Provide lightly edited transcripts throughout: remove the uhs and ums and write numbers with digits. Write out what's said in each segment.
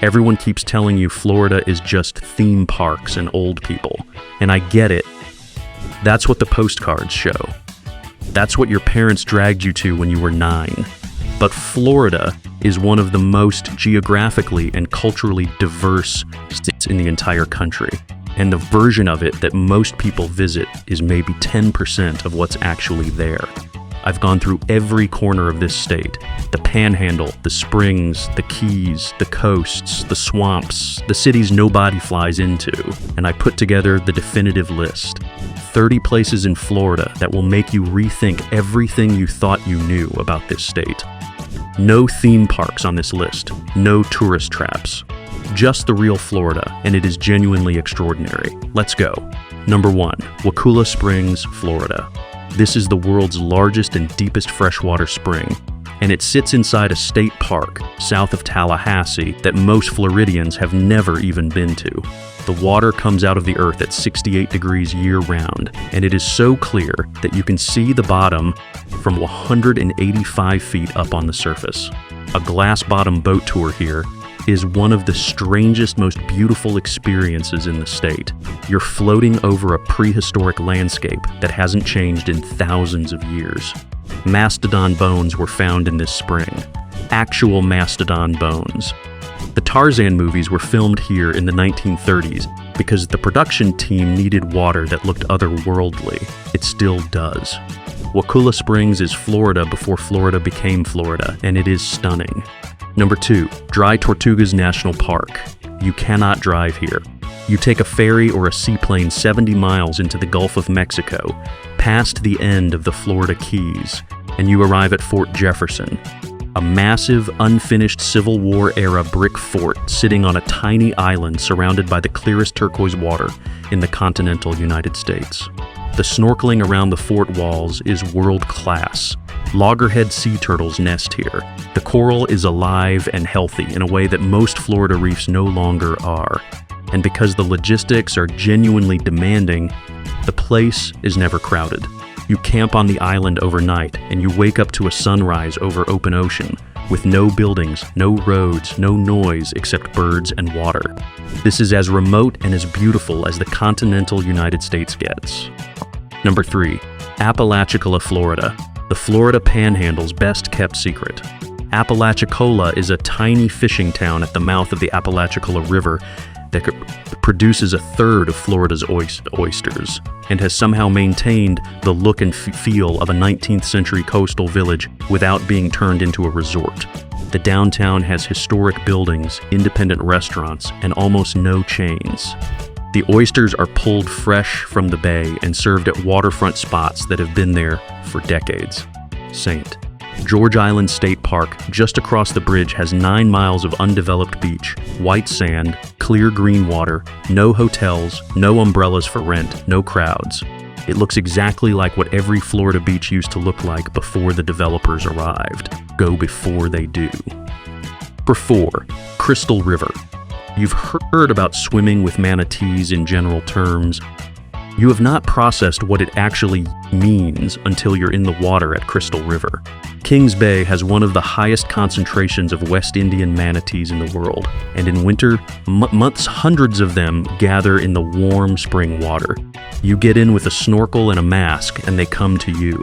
Everyone keeps telling you Florida is just theme parks and old people. And I get it. That's what the postcards show. That's what your parents dragged you to when you were 9. But Florida is one of the most geographically and culturally diverse states in the entire country. And the version of it that most people visit is maybe 10% of what's actually there. I've gone through every corner of this state. The Panhandle, the Springs, the Keys, the coasts, the swamps, the cities nobody flies into, and I put together the definitive list. 30 places in Florida that will make you rethink everything you thought you knew about this state. No theme parks on this list, no tourist traps. Just the real Florida, and it is genuinely extraordinary. Let's go. Number 1, Wakulla Springs, Florida. This is the world's largest and deepest freshwater spring, and it sits inside a state park south of Tallahassee that most Floridians have never even been to. The water comes out of the earth at 68 degrees year-round, and it is so clear that you can see the bottom from 185 feet up on the surface. A glass-bottom boat tour here is one of the strangest, most beautiful experiences in the state. You're floating over a prehistoric landscape that hasn't changed in thousands of years. Mastodon bones were found in this spring. Actual mastodon bones. The Tarzan movies were filmed here in the 1930s because the production team needed water that looked otherworldly. It still does. Wakulla Springs is Florida before Florida became Florida, and it is stunning. Number 2, Dry Tortugas National Park. You cannot drive here. You take a ferry or a seaplane 70 miles into the Gulf of Mexico, past the end of the Florida Keys, and you arrive at Fort Jefferson, a massive, unfinished Civil War-era brick fort sitting on a tiny island surrounded by the clearest turquoise water in the continental United States. The snorkeling around the fort walls is world-class. Loggerhead sea turtles nest here. The coral is alive and healthy in a way that most Florida reefs no longer are. And because the logistics are genuinely demanding, the place is never crowded. You camp on the island overnight, and you wake up to a sunrise over open ocean, with no buildings, no roads, no noise except birds and water. This is as remote and as beautiful as the continental United States gets. Number 3, Apalachicola, Florida. The Florida Panhandle's best-kept secret. Apalachicola is a tiny fishing town at the mouth of the Apalachicola River that produces a third of Florida's oysters and has somehow maintained the look and feel of a 19th century coastal village without being turned into a resort. The downtown has historic buildings, independent restaurants, and almost no chains. The oysters are pulled fresh from the bay and served at waterfront spots that have been there for decades. St. George Island State Park, just across the bridge, has 9 miles of undeveloped beach, white sand, clear green water, no hotels, no umbrellas for rent, no crowds. It looks exactly like what every Florida beach used to look like before the developers arrived. Go before they do. Number 4, Crystal River. You've heard about swimming with manatees in general terms. You have not processed what it actually means until you're in the water at Crystal River. Kings Bay has one of the highest concentrations of West Indian manatees in the world, and in winter months, hundreds of them gather in the warm spring water. You get in with a snorkel and a mask, and they come to you.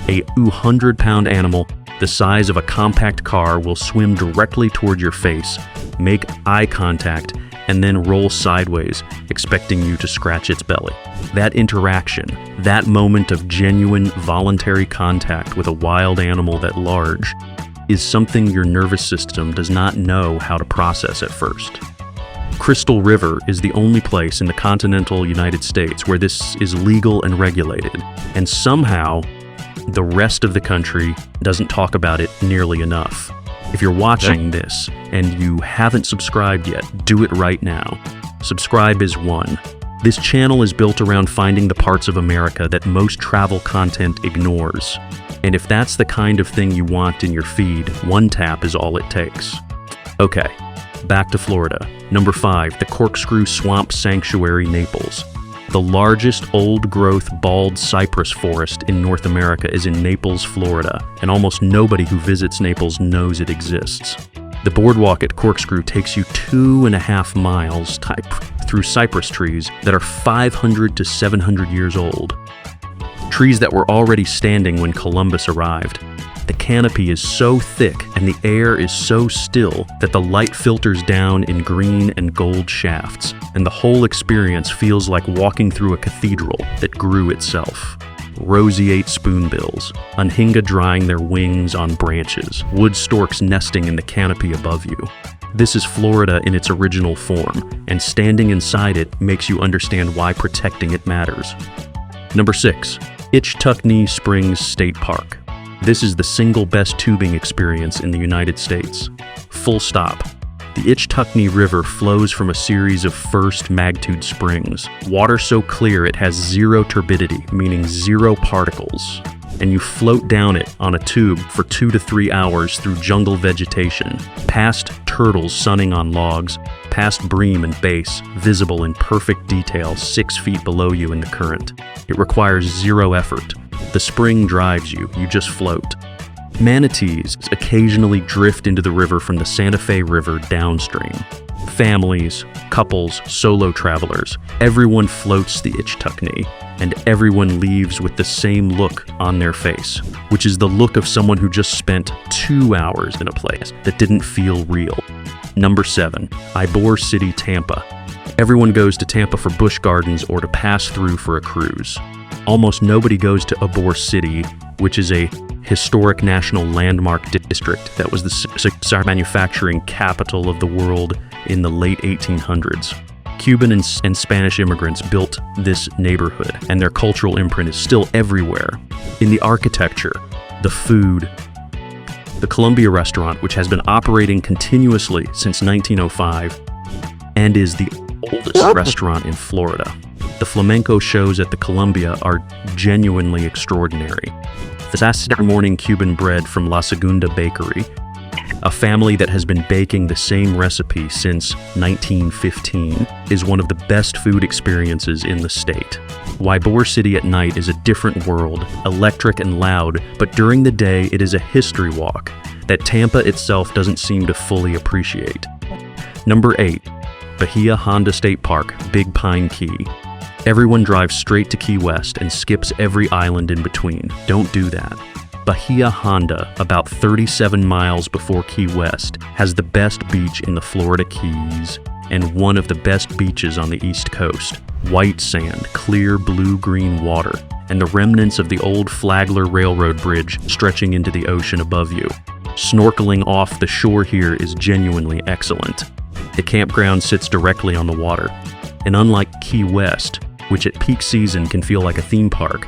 A 200-pound animal the size of a compact car will swim directly toward your face, make eye contact, and then roll sideways, expecting you to scratch its belly. That interaction, that moment of genuine, voluntary contact with a wild animal that large, is something your nervous system does not know how to process at first. Crystal River is the only place in the continental United States where this is legal and regulated, and somehow the rest of the country doesn't talk about it nearly enough. If you're watching this and you haven't subscribed yet, do it right now. Subscribe is 1. This channel is built around finding the parts of America that most travel content ignores. And if that's the kind of thing you want in your feed, one tap is all it takes. Okay, back to Florida. Number 5, the Corkscrew Swamp Sanctuary, Naples. The largest old-growth bald cypress forest in North America is in Naples, Florida, and almost nobody who visits Naples knows it exists. The boardwalk at Corkscrew takes you 2.5 miles through cypress trees that are 500 to 700 years old. Trees that were already standing when Columbus arrived. The canopy is so thick and the air is so still that the light filters down in green and gold shafts, and the whole experience feels like walking through a cathedral that grew itself. Roseate spoonbills, anhinga drying their wings on branches, wood storks nesting in the canopy above you. This is Florida in its original form, and standing inside it makes you understand why protecting it matters. Number 6. Ichetucknee Springs State Park. This is the single best tubing experience in the United States. Full stop. The Ichetucknee River flows from a series of first magnitude springs. Water so clear it has zero turbidity, meaning zero particles. And you float down it on a tube for 2 to 3 hours through jungle vegetation, past turtles sunning on logs, past bream and bass, visible in perfect detail 6 feet below you in the current. It requires zero effort. The spring drives you, you just float. Manatees occasionally drift into the river from the Santa Fe River downstream. Families, couples, solo travelers, everyone floats the Ichetucknee, and everyone leaves with the same look on their face, which is the look of someone who just spent 2 hours in a place that didn't feel real. Number 7. Ybor City, Tampa. Everyone goes to Tampa for Busch Gardens or to pass through for a cruise. Almost nobody goes to Ybor City, which is a historic national landmark district that was the cigar manufacturing capital of the world in the late 1800s. Cuban and Spanish immigrants built this neighborhood, and their cultural imprint is still everywhere. In the architecture, the food, the Columbia restaurant, which has been operating continuously since 1905 and is the oldest restaurant in Florida. The flamenco shows at the Columbia are genuinely extraordinary. The Saturday morning Cuban bread from La Segunda Bakery, a family that has been baking the same recipe since 1915, is one of the best food experiences in the state. Ybor City at night is a different world, electric and loud, but during the day it is a history walk that Tampa itself doesn't seem to fully appreciate. Number 8. Bahia Honda State Park, Big Pine Key. Everyone drives straight to Key West and skips every island in between. Don't do that. Bahia Honda, about 37 miles before Key West, has the best beach in the Florida Keys and one of the best beaches on the East Coast. White sand, clear blue-green water, and the remnants of the old Flagler Railroad Bridge stretching into the ocean above you. Snorkeling off the shore here is genuinely excellent. The campground sits directly on the water, and unlike Key West, which at peak season can feel like a theme park,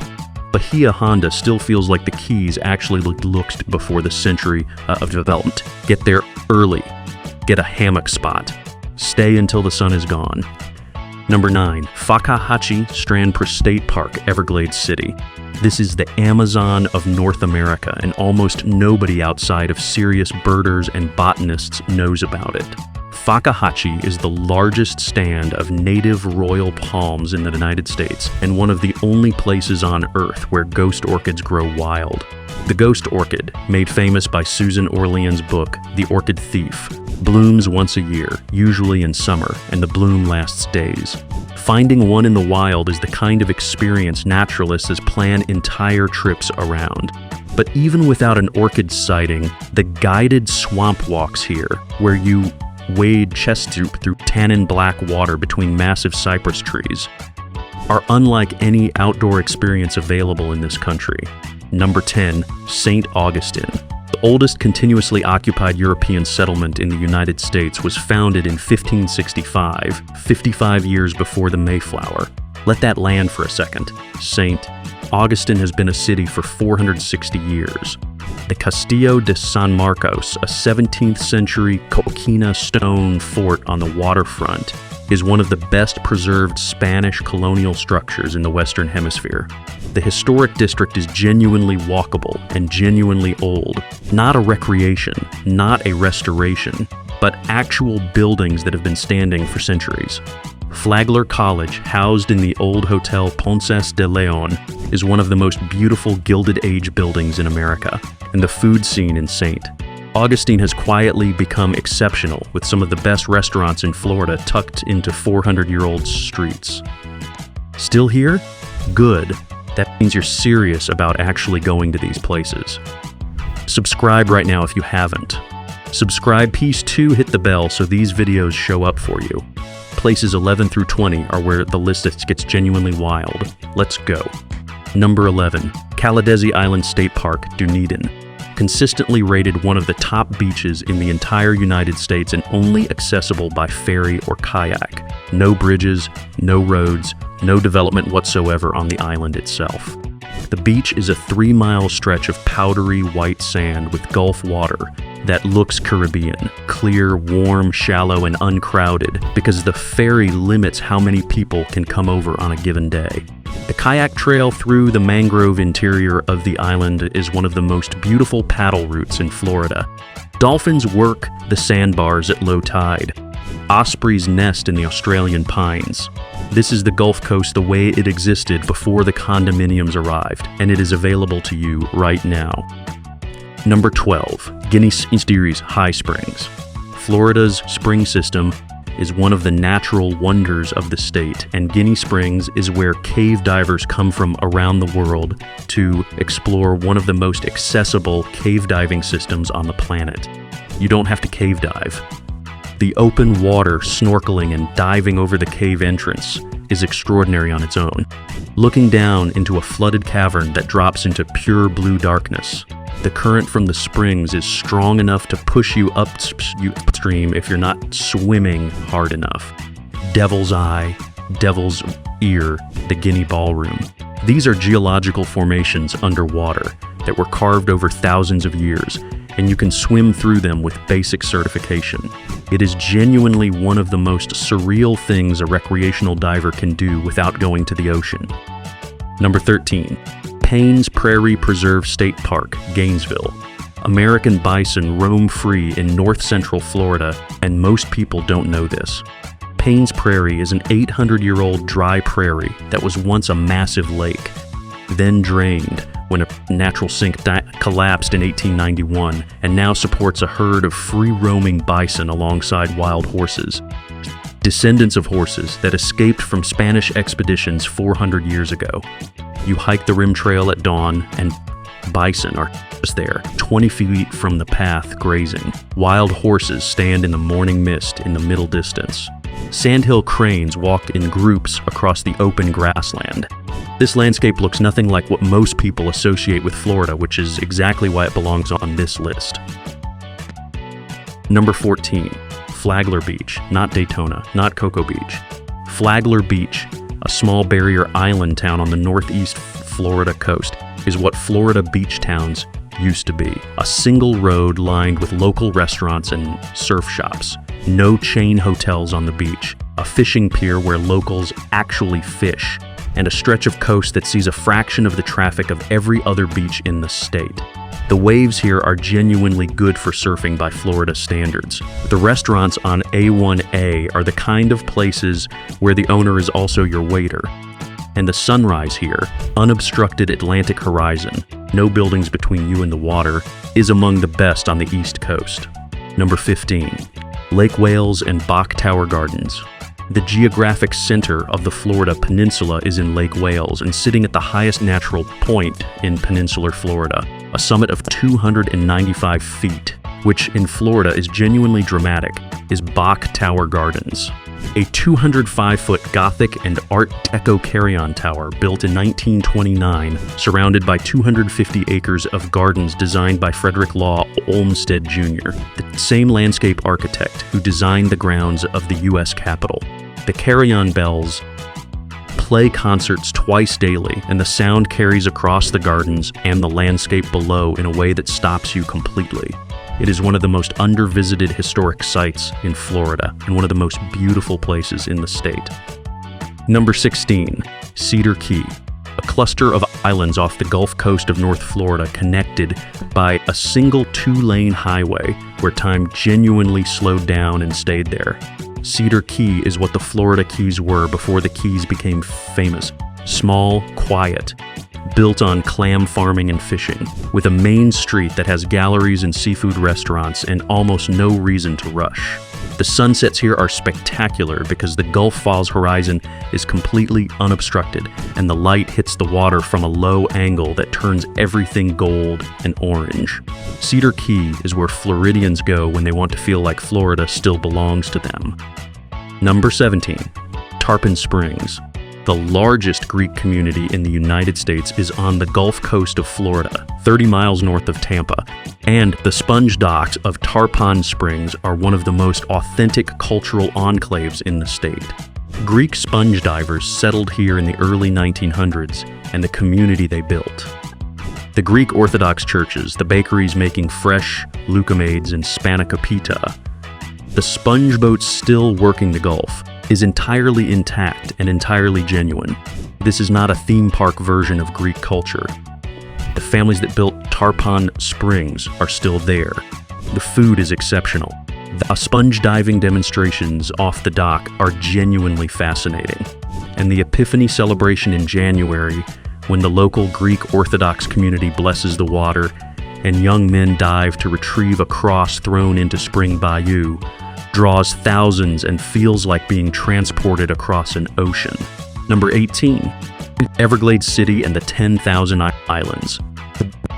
Bahia Honda still feels like the Keys actually looked before the century of development. Get there early. Get a hammock spot. Stay until the sun is gone. Number 9. Fakahatchee Strand State Park, Everglades City. This is the Amazon of North America, and almost nobody outside of serious birders and botanists knows about it. Fakahatchee is the largest stand of native royal palms in the United States and one of the only places on Earth where ghost orchids grow wild. The ghost orchid, made famous by Susan Orlean's book, The Orchid Thief, blooms once a year, usually in summer, and the bloom lasts days. Finding one in the wild is the kind of experience naturalists plan entire trips around. But even without an orchid sighting, the guided swamp walks here, where you wade chest deep through tannin black water between massive cypress trees, are unlike any outdoor experience available in this country. Number 10. St. Augustine. The oldest continuously occupied European settlement in the United States was founded in 1565, 55 years before the Mayflower. Let that land for a second. St. Augustine has been a city for 460 years. The Castillo de San Marcos, a 17th century coquina stone fort on the waterfront, is one of the best preserved Spanish colonial structures in the Western Hemisphere. The historic district is genuinely walkable and genuinely old. Not a recreation, not a restoration, but actual buildings that have been standing for centuries. Flagler College, housed in the old Hotel Ponce de Leon, is one of the most beautiful Gilded Age buildings in America, and the food scene in St. Augustine has quietly become exceptional, with some of the best restaurants in Florida tucked into 400-year-old streets. Still here? Good. That means you're serious about actually going to these places. Subscribe right now if you haven't. Subscribe piece 2, hit the bell so these videos show up for you. Places 11 through 20 are where the list gets genuinely wild. Let's go. Number 11, Caladesi Island State Park, Dunedin. Consistently rated one of the top beaches in the entire United States and only accessible by ferry or kayak. No bridges, no roads, no development whatsoever on the island itself. The beach is a 3-mile stretch of powdery white sand with Gulf water that looks Caribbean, clear, warm, shallow, and uncrowded because the ferry limits how many people can come over on a given day. The kayak trail through the mangrove interior of the island is one of the most beautiful paddle routes in Florida. Dolphins work the sandbars at low tide. Ospreys nest in the Australian pines. This is the Gulf Coast the way it existed before the condominiums arrived, and it is available to you right now. Number 12, Guinea Springs High Springs. Florida's spring system is one of the natural wonders of the state, and Guinea Springs is where cave divers come from around the world to explore one of the most accessible cave diving systems on the planet. You don't have to cave dive. The open water, snorkeling, and diving over the cave entrance is extraordinary on its own. Looking down into a flooded cavern that drops into pure blue darkness, the current from the springs is strong enough to push you upstream if you're not swimming hard enough. Devil's Eye, Devil's Ear, the Guinea Ballroom. These are geological formations underwater that were carved over thousands of years, and you can swim through them with basic certification. It is genuinely one of the most surreal things a recreational diver can do without going to the ocean. Number 13, Paynes Prairie Preserve State Park, Gainesville. American bison roam free in north-central Florida, and most people don't know this. Paynes Prairie is an 800-year-old dry prairie that was once a massive lake, then drained when a natural sink collapsed in 1891, and now supports a herd of free-roaming bison alongside wild horses. Descendants of horses that escaped from Spanish expeditions 400 years ago. You hike the rim trail at dawn, and bison are just there, 20 feet from the path, grazing. Wild horses stand in the morning mist in the middle distance. Sandhill cranes walk in groups across the open grassland. This landscape looks nothing like what most people associate with Florida, which is exactly why it belongs on this list. Number 14, Flagler Beach, not Daytona, not Cocoa Beach. Flagler Beach, a small barrier island town on the northeast Florida coast, is what Florida beach towns used to be. A single road lined with local restaurants and surf shops. No chain hotels on the beach. A fishing pier where locals actually fish. And a stretch of coast that sees a fraction of the traffic of every other beach in the state. The waves here are genuinely good for surfing by Florida standards. The restaurants on A1A are the kind of places where the owner is also your waiter. And the sunrise here, unobstructed Atlantic horizon, no buildings between you and the water, is among the best on the East Coast. Number 15, Lake Wales and Bok Tower Gardens. The geographic center of the Florida Peninsula is in Lake Wales and sitting at the highest natural point in peninsular Florida, a summit of 295 feet, which in Florida is genuinely dramatic, is Bok Tower Gardens. A 205-foot Gothic and Art Deco carry-on tower built in 1929, surrounded by 250 acres of gardens designed by Frederick Law Olmsted Jr., the same landscape architect who designed the grounds of the U.S. Capitol. The carry-on bells play concerts twice daily, and the sound carries across the gardens and the landscape below in a way that stops you completely. It is one of the most under-visited historic sites in Florida and one of the most beautiful places in the state. Number 16, Cedar Key, a cluster of islands off the Gulf Coast of North Florida connected by a single 2-lane highway where time genuinely slowed down and stayed there. Cedar Key is what the Florida Keys were before the Keys became famous. Small, quiet, built on clam farming and fishing, with a main street that has galleries and seafood restaurants and almost no reason to rush. The sunsets here are spectacular because the Gulf Falls horizon is completely unobstructed and the light hits the water from a low angle that turns everything gold and orange. Cedar Key is where Floridians go when they want to feel like Florida still belongs to them. Number 17. Tarpon Springs. The largest Greek community in the United States is on the Gulf Coast of Florida, 30 miles north of Tampa, and the sponge docks of Tarpon Springs are one of the most authentic cultural enclaves in the state. Greek sponge divers settled here in the early 1900s, and the community they built. The Greek Orthodox churches, the bakeries making fresh Lucamades and spanakopita, the sponge boats still working the Gulf, is entirely intact and entirely genuine. This is not a theme park version of Greek culture. The families that built Tarpon Springs are still there. The food is exceptional. The sponge diving demonstrations off the dock are genuinely fascinating. And the Epiphany celebration in January, when the local Greek Orthodox community blesses the water and young men dive to retrieve a cross thrown into Spring Bayou, draws thousands and feels like being transported across an ocean. Number 18. Everglades City and the 10,000 Islands.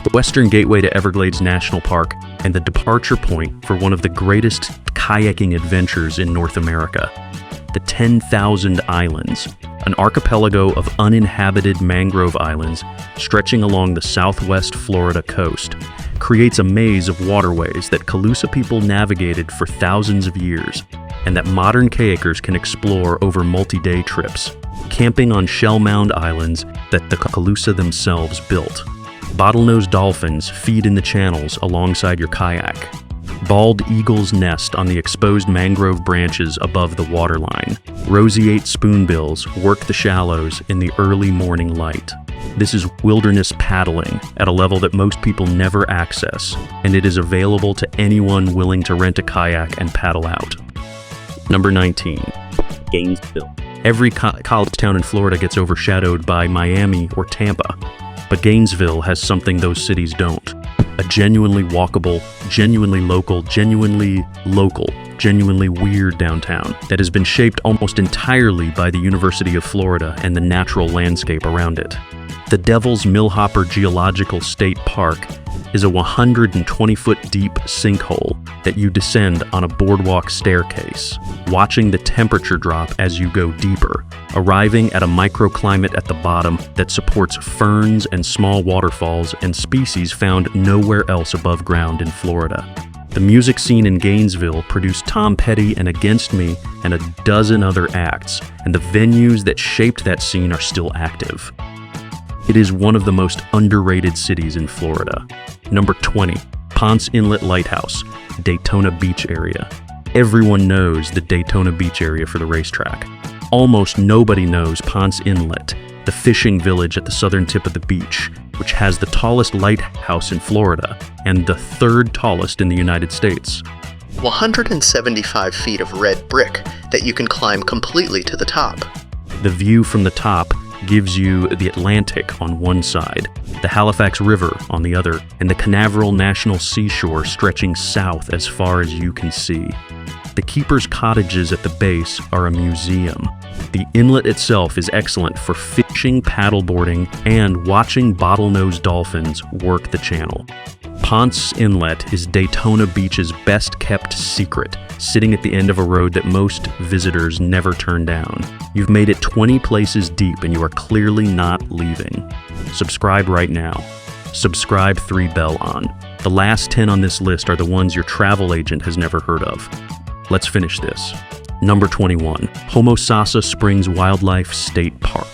The western gateway to Everglades National Park and the departure point for one of the greatest kayaking adventures in North America. The 10,000 Islands, an archipelago of uninhabited mangrove islands stretching along the southwest Florida coast, creates a maze of waterways that Calusa people navigated for thousands of years, and that modern kayakers can explore over multi-day trips, camping on shell mound islands that the Calusa themselves built. Bottlenose dolphins feed in the channels alongside your kayak. Bald eagles nest on the exposed mangrove branches above the waterline. Roseate spoonbills work the shallows in the early morning light. This is wilderness paddling at a level that most people never access, and it is available to anyone willing to rent a kayak and paddle out. Number 19. Gainesville. Every college town in Florida gets overshadowed by Miami or Tampa, but Gainesville has something those cities don't. A genuinely walkable, genuinely local, genuinely weird downtown that has been shaped almost entirely by the University of Florida and the natural landscape around it. The Devil's Millhopper Geological State Park is a 120-foot deep sinkhole that you descend on a boardwalk staircase, watching the temperature drop as you go deeper, arriving at a microclimate at the bottom that supports ferns and small waterfalls and species found nowhere else above ground in Florida. The music scene in Gainesville produced Tom Petty and Against Me and a dozen other acts, and the venues that shaped that scene are still active. It is one of the most underrated cities in Florida. Number 20. Ponce Inlet Lighthouse, Daytona Beach area. Everyone knows the Daytona Beach area for the racetrack. Almost nobody knows Ponce Inlet, the fishing village at the southern tip of the beach, which has the tallest lighthouse in Florida and the third tallest in the United States. 175 feet of red brick that you can climb completely to the top. The view from the top gives you the Atlantic on one side, the Halifax River on the other, and the Canaveral National Seashore stretching south as far as you can see. The keepers' cottages at the base are a museum. The inlet itself is excellent for fishing, paddleboarding, and watching bottlenose dolphins work the channel. Ponce Inlet is Daytona Beach's best-kept secret, sitting at the end of a road that most visitors never turn down. You've made it 20 places deep and you are clearly not leaving. Subscribe right now. Subscribe 3Bell on. The last 10 on this list are the ones your travel agent has never heard of. Let's finish this. Number 21. Homosassa Springs Wildlife State Park.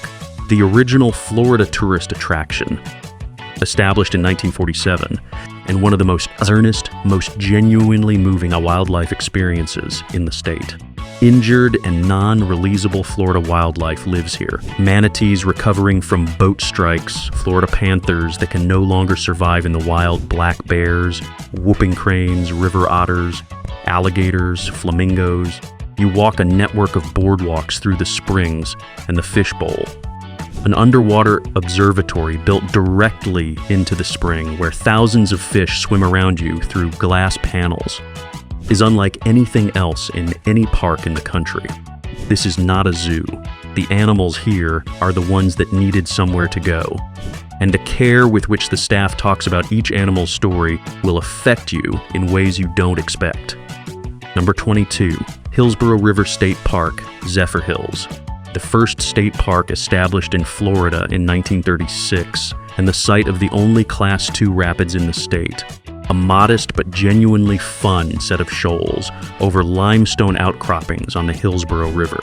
The original Florida tourist attraction. Established in 1947, and one of the most earnest, most genuinely moving wildlife experiences in the state. Injured and non-releasable Florida wildlife lives here. Manatees recovering from boat strikes, Florida panthers that can no longer survive in the wild, black bears, whooping cranes, river otters, alligators, flamingos. You walk a network of boardwalks through the springs and the fishbowl. an underwater observatory built directly into the spring where thousands of fish swim around you through glass panels, is unlike anything else in any park in the country. This is not a zoo. The animals here are the ones that needed somewhere to go. And the care with which the staff talks about each animal's story will affect you in ways you don't expect. Number 22, Hillsborough River State Park, Zephyrhills. The first state park established in Florida in 1936, and the site of the only Class II rapids in the state. A modest but genuinely fun set of shoals over limestone outcroppings on the Hillsborough River.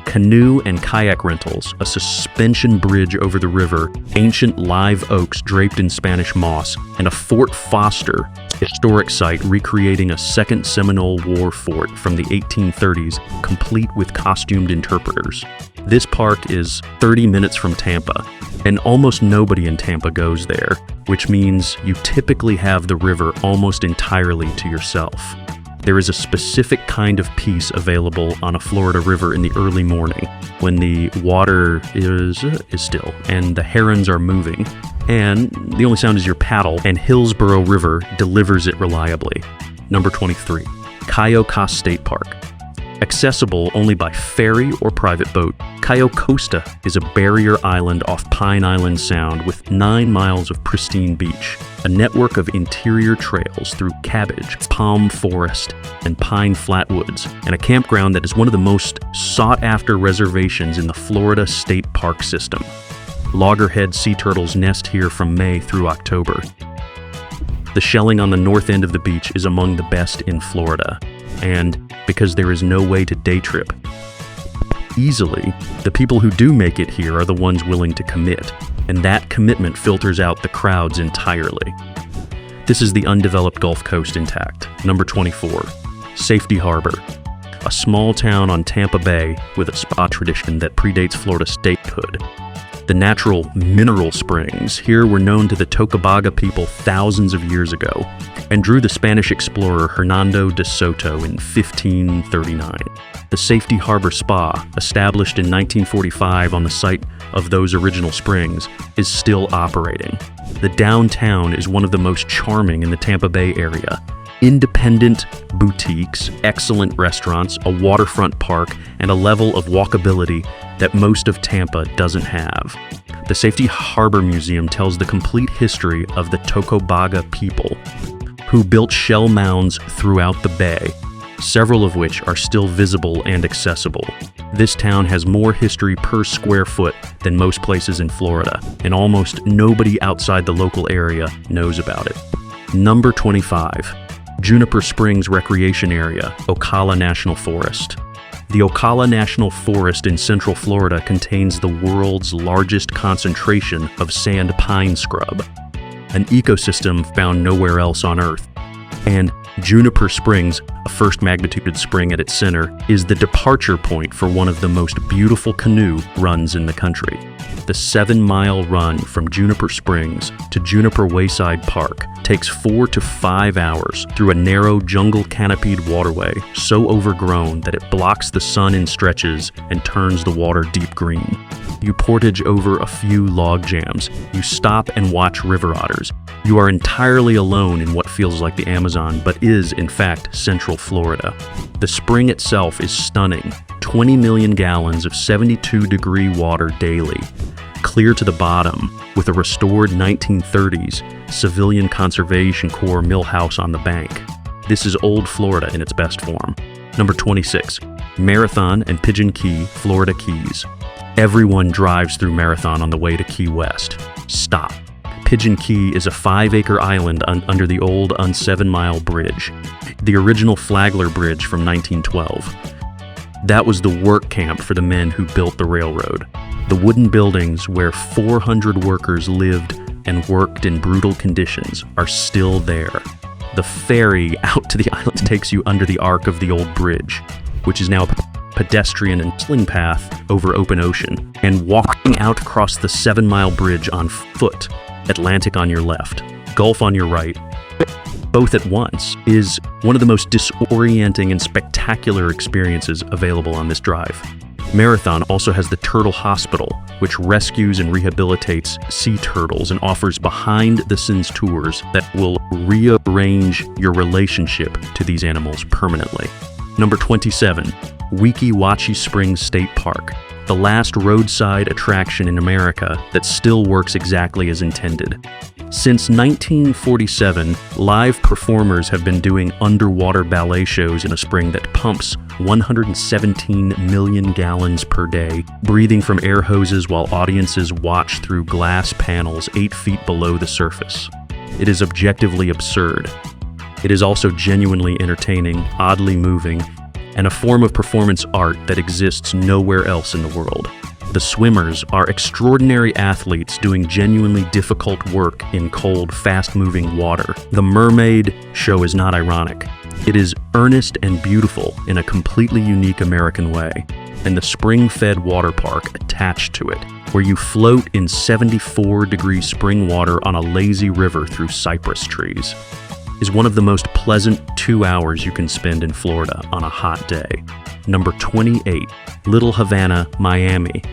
Canoe and kayak rentals, a suspension bridge over the river, ancient live oaks draped in Spanish moss, and a Fort Foster historic site recreating a Second Seminole War fort from the 1830s, complete with costumed interpreters. This park is 30 minutes from Tampa, and almost nobody in Tampa goes there, which means you typically have the river almost entirely to yourself. There is a specific kind of peace available on a Florida river in the early morning, when the water is still and the herons are moving, and the only sound is your paddle, and Hillsborough River delivers it reliably. Number 23, Cayo Costa State Park. Accessible only by ferry or private boat, Cayo Costa is a barrier island off Pine Island Sound with 9 miles of pristine beach, a network of interior trails through cabbage, palm forest, and pine flatwoods, and a campground that is one of the most sought-after reservations in the Florida State Park system. Loggerhead sea turtles nest here from May through October. The shelling on the north end of the beach is among the best in Florida, and because there is no way to day trip easily, the people who do make it here are the ones willing to commit, and that commitment filters out the crowds entirely. This is the undeveloped Gulf Coast intact. Number 24, Safety Harbor, a small town on Tampa Bay with a spa tradition that predates Florida statehood. The natural mineral springs here were known to the Tocobaga people thousands of years ago and drew the Spanish explorer Hernando de Soto in 1539. The Safety Harbor Spa, established in 1945 on the site of those original springs, is still operating. The downtown is one of the most charming in the Tampa Bay area. Independent boutiques, excellent restaurants, a waterfront park, and a level of walkability that most of Tampa doesn't have. The Safety Harbor Museum tells the complete history of the Tocobaga people, who built shell mounds throughout the bay, several of which are still visible and accessible. This town has more history per square foot than most places in Florida, and almost nobody outside the local area knows about it. Number 25. Juniper Springs Recreation Area, Ocala National Forest. The Ocala National Forest in Central Florida contains the world's largest concentration of sand pine scrub, an ecosystem found nowhere else on Earth. And Juniper Springs, a first magnitude spring at its center, is the departure point for one of the most beautiful canoe runs in the country. The 7-mile run from Juniper Springs to Juniper Wayside Park takes 4 to 5 hours through a narrow jungle-canopied waterway so overgrown that it blocks the sun in stretches and turns the water deep green. You portage over a few log jams. You stop and watch river otters. You are entirely alone in what feels like the Amazon, but is, in fact, Central Florida. The spring itself is stunning. 20 million gallons of 72-degree water daily, clear to the bottom, with a restored 1930s Civilian Conservation Corps mill house on the bank. This is old Florida in its best form. Number 26, Marathon and Pigeon Key, Florida Keys. Everyone drives through Marathon on the way to Key West. Stop. Pigeon Key is a 5-acre island under the old 7-mile bridge, the original Flagler Bridge from 1912. That was the work camp for the men who built the railroad. The wooden buildings where 400 workers lived and worked in brutal conditions are still there. The ferry out to the island takes you under the arc of the old bridge, which is now a pedestrian and sling path over open ocean, and walking out across the 7-mile bridge on foot, Atlantic on your left, Gulf on your right, both at once, is one of the most disorienting and spectacular experiences available on this drive. Marathon also has the Turtle Hospital, which rescues and rehabilitates sea turtles and offers behind-the-scenes tours that will rearrange your relationship to these animals permanently. Number 27, Weeki Wachee Springs State Park, the last roadside attraction in America that still works exactly as intended. Since 1947, live performers have been doing underwater ballet shows in a spring that pumps 117 million gallons per day, breathing from air hoses while audiences watch through glass panels 8 feet below the surface. It is objectively absurd. It is also genuinely entertaining, oddly moving, and a form of performance art that exists nowhere else in the world. The swimmers are extraordinary athletes doing genuinely difficult work in cold, fast-moving water. The mermaid show is not ironic. It is earnest and beautiful in a completely unique American way. And the spring-fed water park attached to it, where you float in 74-degree spring water on a lazy river through cypress trees, is one of the most pleasant 2 hours you can spend in Florida on a hot day. Number 28, Little Havana, Miami.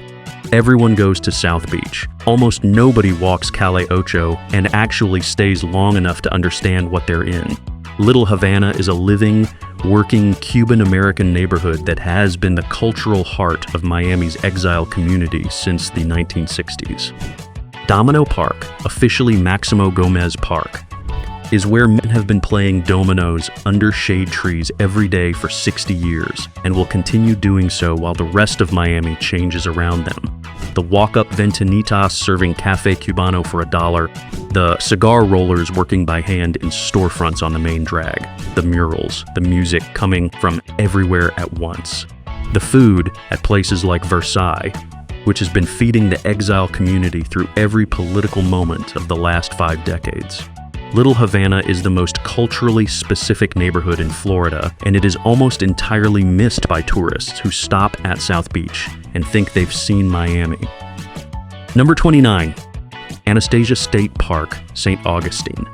Everyone goes to South Beach. Almost nobody walks Calle Ocho and actually stays long enough to understand what they're in. Little Havana is a living, working Cuban-American neighborhood that has been the cultural heart of Miami's exile community since the 1960s. Domino Park, officially Maximo Gomez Park, is where men have been playing dominoes under shade trees every day for 60 years and will continue doing so while the rest of Miami changes around them. The walk-up Ventanitas serving Cafe Cubano for $1, the cigar rollers working by hand in storefronts on the main drag, the murals, the music coming from everywhere at once, the food at places like Versailles, which has been feeding the exile community through every political moment of the last 5 decades. Little Havana is the most culturally specific neighborhood in Florida, and it is almost entirely missed by tourists who stop at South Beach and think they've seen Miami. Number 29, Anastasia State Park, St. Augustine.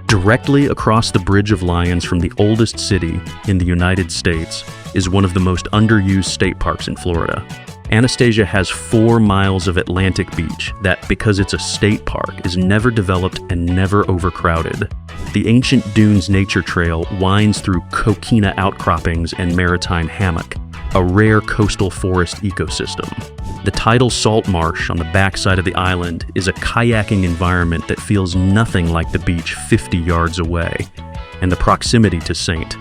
Directly across the Bridge of Lions from the oldest city in the United States is one of the most underused state parks in Florida. Anastasia has 4 miles of Atlantic beach that, because it's a state park, is never developed and never overcrowded. The Ancient Dunes Nature Trail winds through coquina outcroppings and maritime hammock, a rare coastal forest ecosystem. The tidal salt marsh on the backside of the island is a kayaking environment that feels nothing like the beach 50 yards away, and the proximity to St.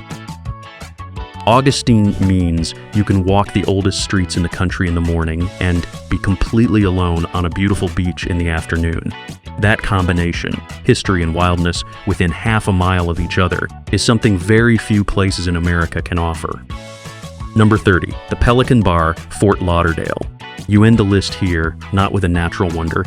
Augustine means you can walk the oldest streets in the country in the morning and be completely alone on a beautiful beach in the afternoon. That combination, history and wildness within half a mile of each other, is something very few places in America can offer. Number 30, the Pelican Bar, Fort Lauderdale. You end the list here, not with a natural wonder,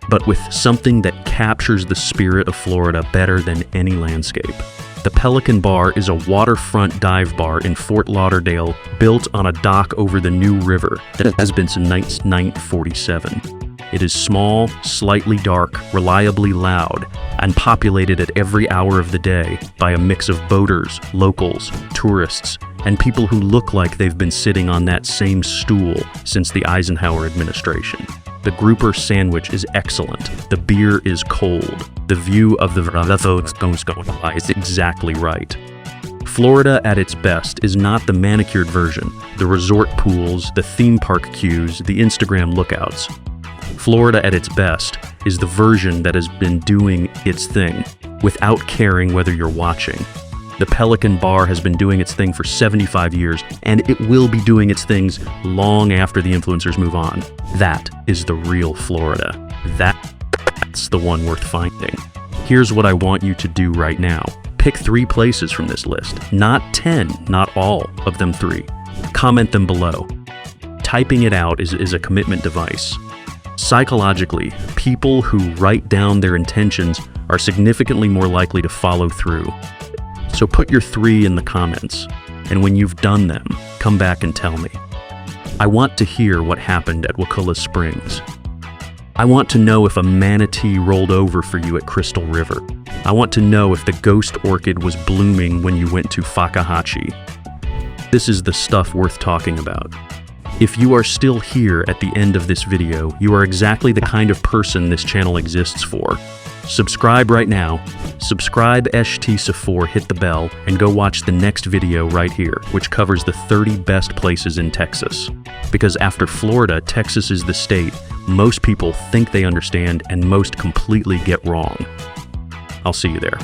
but with something that captures the spirit of Florida better than any landscape. The Pelican Bar is a waterfront dive bar in Fort Lauderdale built on a dock over the New River that has been since 1947. It is small, slightly dark, reliably loud, and populated at every hour of the day by a mix of boaters, locals, tourists, and people who look like they've been sitting on that same stool since the Eisenhower administration. The grouper sandwich is excellent. The beer is cold. The view of the Vravots is exactly right. Florida at its best is not the manicured version, the resort pools, the theme park queues, the Instagram lookouts. Florida at its best is the version that has been doing its thing without caring whether you're watching. The Pelican Bar has been doing its thing for 75 years, and it will be doing its things long after the influencers move on. That is the real Florida. That's the one worth finding. Here's what I want you to do right now. Pick 3 places from this list. Not 10, not all of them 3. Comment them below. Typing it out is a commitment device. Psychologically, people who write down their intentions are significantly more likely to follow through. So put your 3 in the comments, and when you've done them, come back and tell me. I want to hear what happened at Wakulla Springs. I want to know if a manatee rolled over for you at Crystal River. I want to know if the ghost orchid was blooming when you went to Fakahatchee. This is the stuff worth talking about. If you are still here at the end of this video, you are exactly the kind of person this channel exists for. Subscribe right now, subscribe ST4, hit the bell, and go watch the next video right here, which covers the 30 best places in Texas. Because after Florida, Texas is the state most people think they understand and most completely get wrong. I'll see you there.